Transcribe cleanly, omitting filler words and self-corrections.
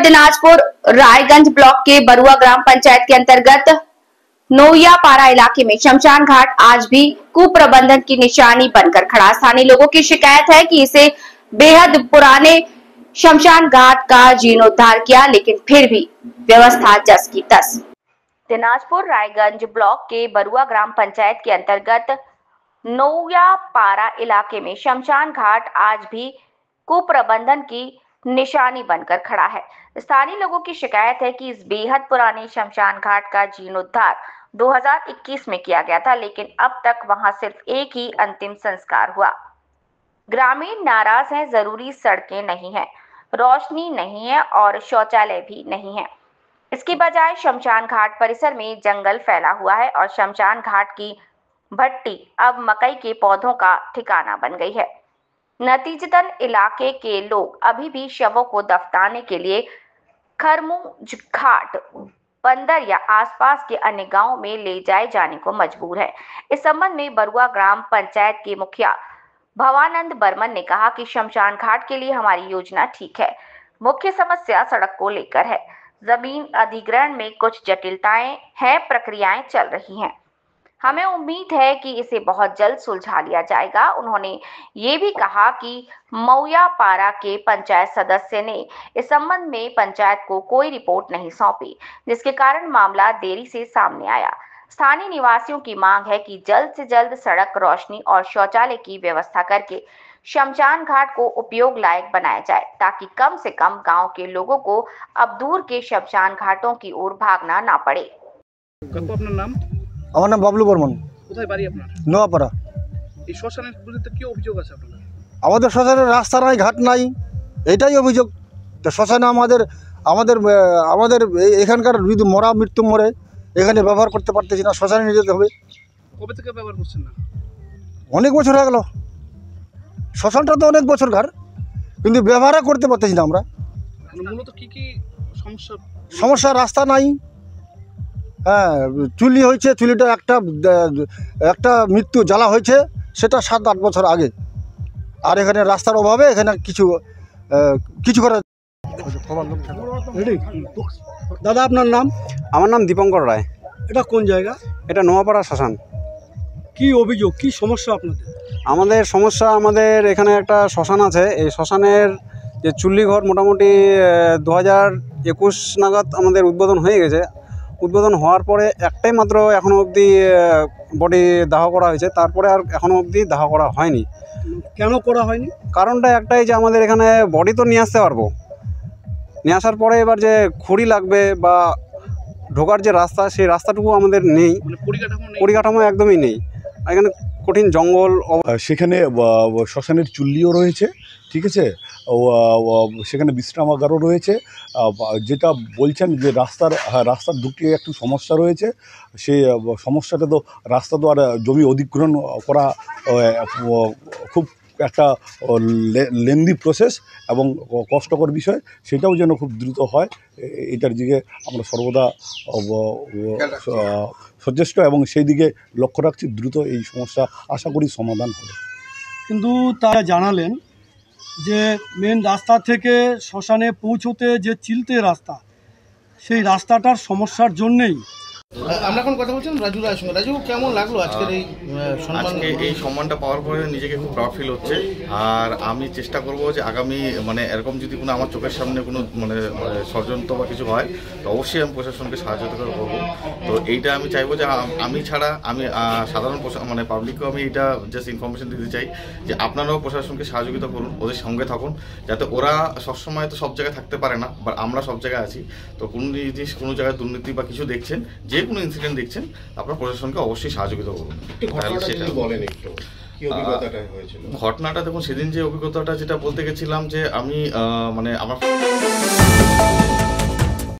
Dinajpur Raiganj block के बरुआ ग्राम पंचायत के अंतर्गत नोयापारा इलाके में शमशान घाट आज भी कुप्रबंधन की निशानी बनकर खड़ा। स्थानीय लोगों की शिकायत है कि इसे बेहद पुराने शमशान घाट का जीर्णोद्धार किया, लेकिन फिर भी व्यवस्था जस की तस। दिनाजपुर रायगंज ब्लॉक के बरुआ ग्राम पंचायत के अंतर्गत नोयापारा इलाके में शमशान घाट आज भी कुप्रबंधन की निशानी बनकर खड़ा है। स्थानीय लोगों की शिकायत है कि इस बेहद पुराने शमशान घाट का जीर्णोद्धार 2021 में किया गया था, लेकिन अब तक वहां सिर्फ एक ही अंतिम संस्कार हुआ। ग्रामीण नाराज हैं, जरूरी सड़कें नहीं हैं, रोशनी नहीं है और शौचालय भी नहीं है। इसकी बजाय शमशान घाट परिसर में जंगल फैला हुआ है और शमशान घाट की भट्टी अब मकई के पौधों का ठिकाना बन गई है। नतीजतन इलाके के लोग अभी भी शवों को दफनाने के लिए खरमुज घाट, बंदर या आसपास के अन्य गांवों में ले जाए जाने को मजबूर है। इस संबंध में बरुआ ग्राम पंचायत के मुखिया भवानंद बर्मन ने कहा कि शमशान घाट के लिए हमारी योजना ठीक है, मुख्य समस्या सड़क को लेकर है। जमीन अधिग्रहण में कुछ जटिलताएं हैं, प्रक्रियाएं चल रही हैं। हमें उम्मीद है कि इसे बहुत जल्द सुलझा लिया जाएगा। उन्होंने ये भी कहा कि नोयापारा के पंचायत सदस्य ने इस संबंध में पंचायत को कोई रिपोर्ट नहीं सौंपी, जिसके कारण मामला देरी से सामने आया। स्थानीय निवासियों की मांग है कि जल्द से जल्द सड़क, रोशनी और शौचालय की व्यवस्था करके शमशान घाट को उपयोग लायक बनाया जाए, ताकि कम से कम गांव के लोगों को अब दूर के शमशान घाटों की ओर भागना ना पड़े। अपना नाम? আমার নাম বাবলু বর্মন। কোথায় বাড়ি আপনার? নোয়াপাড়া। এই শ্মশানের বিরুদ্ধে কি অভিযোগ আছে আপনার? আমাদের শ্মশানের রাস্তা নাই, ঘাট নাই, এটাই অভিযোগ। তো শ্মশানে আমাদের আমাদের আমাদের এখানকার যদি মৃত্যু মরে এখানে ব্যবহার করতে পারতেছি না, শ্মশানে নিয়ে যেতে হবে। কবে থেকে ব্যবহার করছেন না? অনেক বছর হয়ে গেল। শ্মশানটা তো অনেক বছরকার, কিন্তু ব্যবহার করতে পারতেছি না আমরা। মূলত কি কি সমস্যা? সমস্যা রাস্তা নাই, হ্যাঁ, চুলি হয়েছে, চুলিটা একটা মৃত্যু জ্বালা হয়েছে, সেটা 7-8 বছর আগে। আর এখানে রাস্তার অভাবে এখানে কিছু করা। দাদা আপনার নাম? আমার নাম দীপঙ্কর রায়। এটা কোন জায়গা? এটা নোয়াপাড়া শ্মশান। কি অভিযোগ, কি সমস্যা আপনাদের? আমাদের সমস্যা, আমাদের এখানে একটা শ্মশান আছে। এই শ্মশানের যে চুল্লিঘর মোটামুটি 2021 নাগাদ আমাদের উদ্বোধন হয়ে গেছে। উদ্বোধন হওয়ার পরে একটাই মাত্র এখনও অবধি বডি দাহ করা হয়েছে, তারপরে আর এখনও অবধি দাহ করা হয়নি। কেন করা হয়নি? কারণটা একটাই যে আমাদের এখানে বডি তো নিয়ে আসতে পারবো, নিয়ে আসার পরে এবার যে খড়ি লাগবে বা ঢোকার যে রাস্তা, সেই রাস্তাটুকু আমাদের নেই, পরিকাঠামো একদমই নেই। এখানে কঠিন জঙ্গল, সেখানে শ্মশানের চুল্লিও রয়েছে, ঠিক আছে, সেখানে বিশ্রামাগারও রয়েছে। যেটা বলছেন যে রাস্তার দুটি একটু সমস্যা রয়েছে, সেই সমস্যাটা তো রাস্তা তো আর জমি অধিগ্রহণ করা খুব একটা লেন্দি প্রসেস এবং কষ্টকর বিষয়, সেটাও যেন খুব দ্রুত হয়, এটার দিকে আমরা সর্বদা সচেষ্ট এবং সেই দিকে লক্ষ্য রাখছি। দ্রুত এই সমস্যা আশা করি সমাধান হবে। কিন্তু তারা জানালেন যে মেন রাস্তা থেকে শ্মশানে পৌঁছতে যে চিলতে রাস্তা, সেই রাস্তাটার সমস্যার জন্যেই। আমরা এখন কথা বলছিলাম রাজু রায়ের সঙ্গে। রাজু, কেমন লাগলো আজকের এই সম্মানটা পাওয়ার পরে নিজেকে খুব প্রাউড ফিল হচ্ছে। আর আমি চেষ্টা করব যে আগামী এরকম যদি কোনো আমার চোখের সামনে কোনো ষড়যন্ত্র বা কিছু হয়, তো অবশ্যই আমি প্রশাসনকে সাহায্য করবো। তো এইটা আমি চাইবো যে আমি ছাড়া আমি সাধারণ পাবলিককেও আমি এইটা জাস্ট ইনফরমেশন দিতে চাই যে আপনারাও প্রশাসনকে সহযোগিতা করুন, ওদের সঙ্গে থাকুন, যাতে ওরা সবসময় তো সব জায়গায় থাকতে পারে না, বা আমরা সব জায়গায় আছি। তো কোনো জিনিস, কোনো জায়গায় দুর্নীতি বা কিছু দেখছেন, যে কোনো ইনসিডেন্ট দেখছেন, আপনার প্রশাসনকে অবশ্যই সহযোগিতা করুন। ঘটনাটা দেখুন, সেদিন যে অভিজ্ঞতাটা যেটা বলতে গেছিলাম যে আমি আমার